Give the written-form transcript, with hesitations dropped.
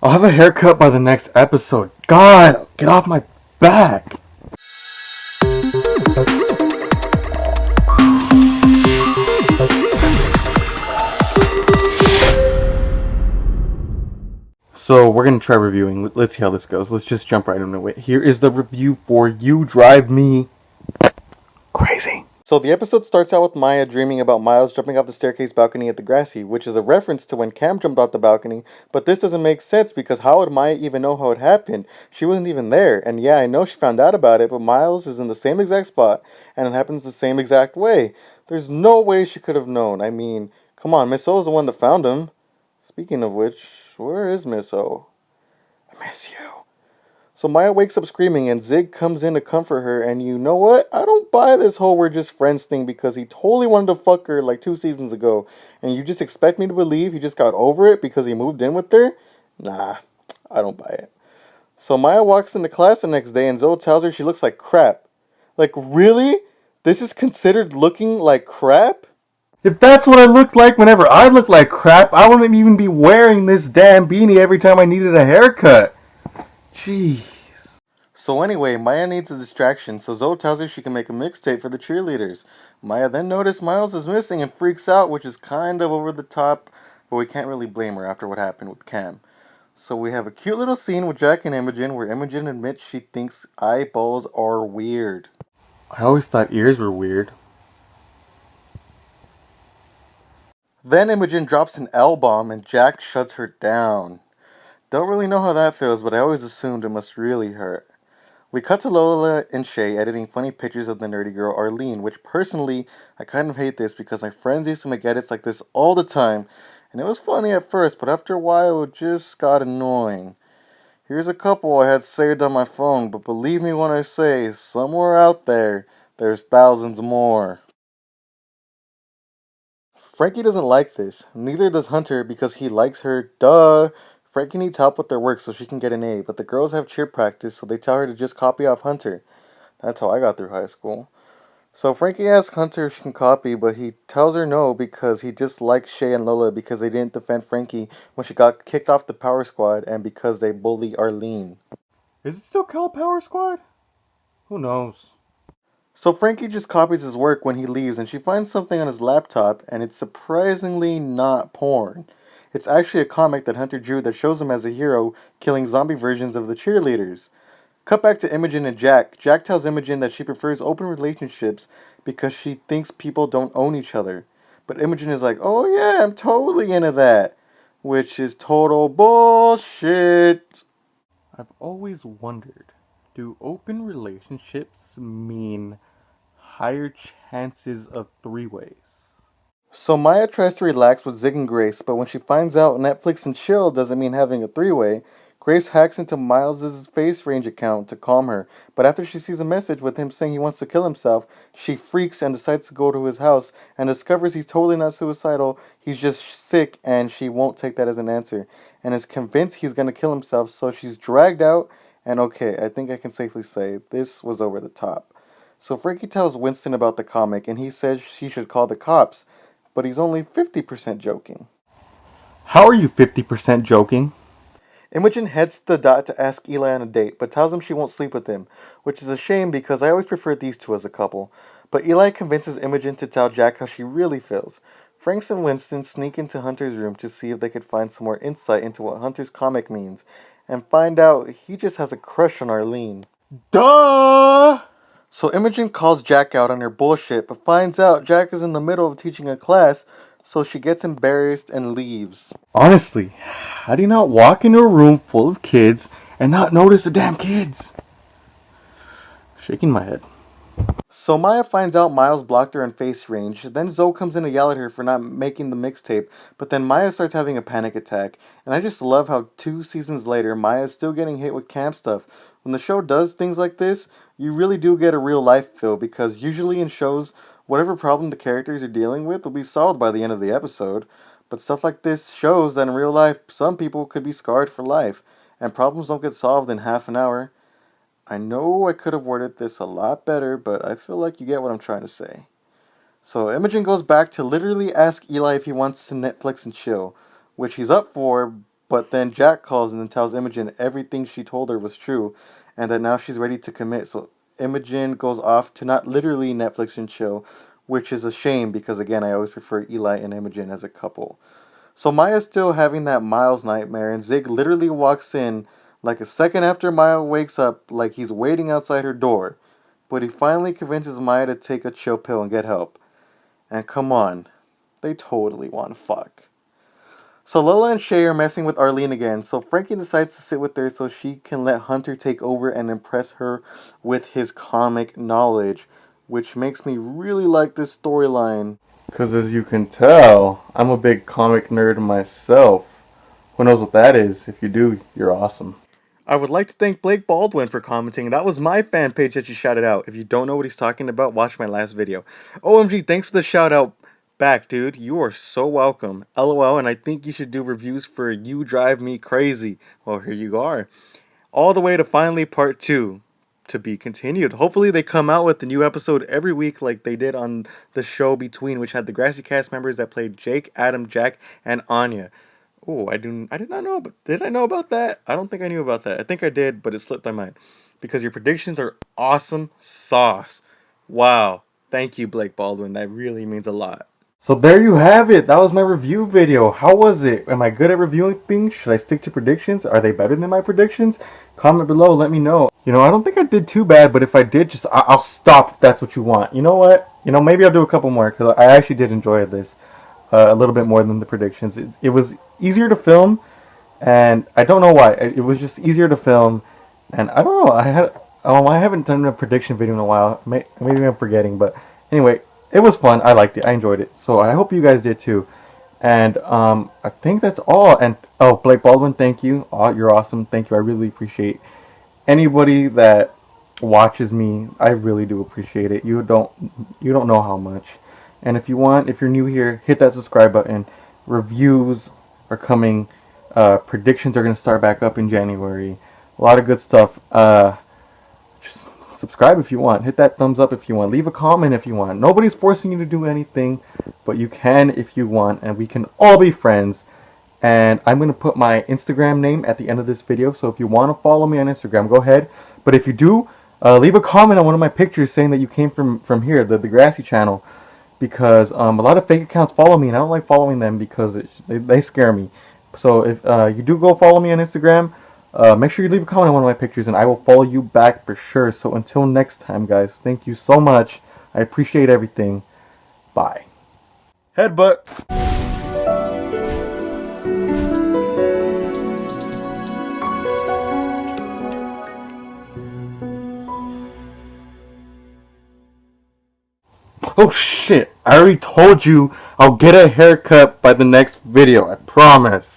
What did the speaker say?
I'll have a haircut by the next episode. God, get off my back. So we're gonna try reviewing. Let's see how this goes. Let's just jump right into it. Here is the review for You Drive Me Crazy. So the episode starts out with Maya dreaming about Miles jumping off the staircase balcony at Degrassi, which is a reference to when Cam jumped off the balcony, but this doesn't make sense because how would Maya even know how it happened? She wasn't even there, and yeah, I know she found out about it, but Miles is in the same exact spot, and it happens the same exact way. There's no way she could have known. I mean, come on, Miss O is the one that found him. Speaking of which, where is Miss O? I miss you. So Maya wakes up screaming and Zig comes in to comfort her, and you know what? I don't buy this whole we're just friends thing because he totally wanted to fuck her like 2 seasons ago, and you just expect me to believe he just got over it because he moved in with her? Nah, I don't buy it. So Maya walks into class the next day and Zoe tells her she looks like crap. Like, really? This is considered looking like crap? If that's what I looked like whenever I looked like crap, I wouldn't even be wearing this damn beanie every time I needed a haircut. Jeez. So anyway, Maya needs a distraction, so Zoe tells her she can make a mixtape for the cheerleaders. Maya then notices Miles is missing and freaks out, which is kind of over the top, but we can't really blame her after what happened with Cam. So we have a cute little scene with Jack and Imogen where Imogen admits she thinks eyeballs are weird. I always thought ears were weird. Then Imogen drops an L-bomb and Jack shuts her down. Don't really know how that feels, but I always assumed it must really hurt. We cut to Lola and Shay editing funny pictures of the nerdy girl Arlene, which personally, I kind of hate this because my friends used to make edits like this all the time, and it was funny at first, but after a while it just got annoying. Here's a couple I had saved on my phone, but believe me when I say, somewhere out there, there's thousands more. Frankie doesn't like this. Neither does Hunter because he likes her. Duh! Frankie needs help with their work so she can get an A, but the girls have cheer practice, so they tell her to just copy off Hunter. That's how I got through high school. So Frankie asks Hunter if she can copy, but he tells her no because he just likes Shay and Lola because they didn't defend Frankie when she got kicked off the Power Squad and because they bully Arlene. Is it still called Power Squad? Who knows? So Frankie just copies his work when he leaves and she finds something on his laptop and it's surprisingly not porn. It's actually a comic that Hunter drew that shows him as a hero killing zombie versions of the cheerleaders. Cut back to Imogen and Jack. Jack tells Imogen that she prefers open relationships because she thinks people don't own each other. But Imogen is like, oh yeah, I'm totally into that. Which is total bullshit. I've always wondered, do open relationships mean higher chances of three-ways? So Maya tries to relax with Zig and Grace, but when she finds out Netflix and chill doesn't mean having a three-way, Grace hacks into Miles's face range account to calm her, but after she sees a message with him saying he wants to kill himself, she freaks and decides to go to his house and discovers he's totally not suicidal, he's just sick, and she won't take that as an answer, and is convinced he's gonna kill himself, so she's dragged out, and okay, I think I can safely say this was over the top. So Frankie tells Winston about the comic, and he says she should call the cops, but he's only 50% joking. How are you 50% joking? Imogen heads to the dot to ask Eli on a date, but tells him she won't sleep with him, which is a shame because I always preferred these two as a couple. But Eli convinces Imogen to tell Jack how she really feels. Franks and Winston sneak into Hunter's room to see if they could find some more insight into what Hunter's comic means, and find out he just has a crush on Arlene. Duh! So Imogen calls Jack out on her bullshit, but finds out Jack is in the middle of teaching a class, so she gets embarrassed and leaves. Honestly, how do you not walk into a room full of kids and not notice the damn kids? Shaking my head. So Maya finds out Miles blocked her in face range, then Zoe comes in to yell at her for not making the mixtape, but then Maya starts having a panic attack, and I just love how 2 seasons later Maya is still getting hit with camp stuff. When the show does things like this, you really do get a real life feel, because usually in shows, whatever problem the characters are dealing with will be solved by the end of the episode, but stuff like this shows that in real life, some people could be scarred for life, and problems don't get solved in half an hour. I know I could have worded this a lot better, but I feel like you get what I'm trying to say. So Imogen goes back to literally ask Eli if he wants to Netflix and chill, which he's up for, But then Jack calls and then tells Imogen everything she told her was true, and that now she's ready to commit. So Imogen goes off to not literally Netflix and chill, which is a shame because again I always prefer Eli and Imogen as a couple. So Maya's still having that Miles nightmare, and Zig literally walks in like a second after Maya wakes up, like he's waiting outside her door. But he finally convinces Maya to take a chill pill and get help. And come on, they totally want to fuck. So Lola and Shay are messing with Arlene again, so Frankie decides to sit with her so she can let Hunter take over and impress her with his comic knowledge, which makes me really like this storyline. Because as you can tell, I'm a big comic nerd myself. Who knows what that is? If you do, you're awesome. I would like to thank Blake Baldwin for commenting. That was my fan page that you shouted out. If you don't know what he's talking about, watch my last video. OMG, thanks for the shout out back, dude. You are so welcome. LOL, and I think you should do reviews for You Drive Me Crazy. Well, here you are. All the way to finally part 2. To be continued. Hopefully they come out with a new episode every week like they did on the show Between, which had the Degrassi cast members that played Jake, Adam, Jack, and Anya. Oh, I did not know, but did I know about that? I don't think I knew about that. I think I did, but it slipped my mind. Because your predictions are awesome sauce. Wow. Thank you, Blake Baldwin. That really means a lot. So there you have it. That was my review video. How was it? Am I good at reviewing things? Should I stick to predictions? Are they better than my predictions? Comment below. Let me know. I don't think I did too bad, but if I did, just I'll stop if that's what you want. You know what? Maybe I'll do a couple more because I actually did enjoy this a little bit more than the predictions. It was easier to film, and I don't know why. It was just easier to film, and I don't know. I haven't done a prediction video in a while. Maybe I'm forgetting, but anyway, it was fun. I liked it. I enjoyed it. So I hope you guys did too. And I think that's all. And oh, Blake Baldwin, thank you. Oh, you're awesome. Thank you. I really appreciate anybody that watches me. I really do appreciate it. You don't know how much. And if you're new here, hit that subscribe button. Reviews are coming. Predictions are going to start back up in January. A lot of good stuff. Just subscribe if you want. Hit that thumbs up if you want. Leave a comment if you want. Nobody's forcing you to do anything, but you can if you want, and we can all be friends. And I'm going to put my Instagram name at the end of this video, so if you want to follow me on Instagram, go ahead. But if you do, leave a comment on one of my pictures saying that you came from here, the Degrassi channel, because a lot of fake accounts follow me, and I don't like following them because they scare me. So if you do go follow me on Instagram, make sure you leave a comment on one of my pictures, and I will follow you back for sure. So until next time, guys, thank you so much. I appreciate everything. Bye. Headbutt. Oh shit, I already told you I'll get a haircut by the next video, I promise.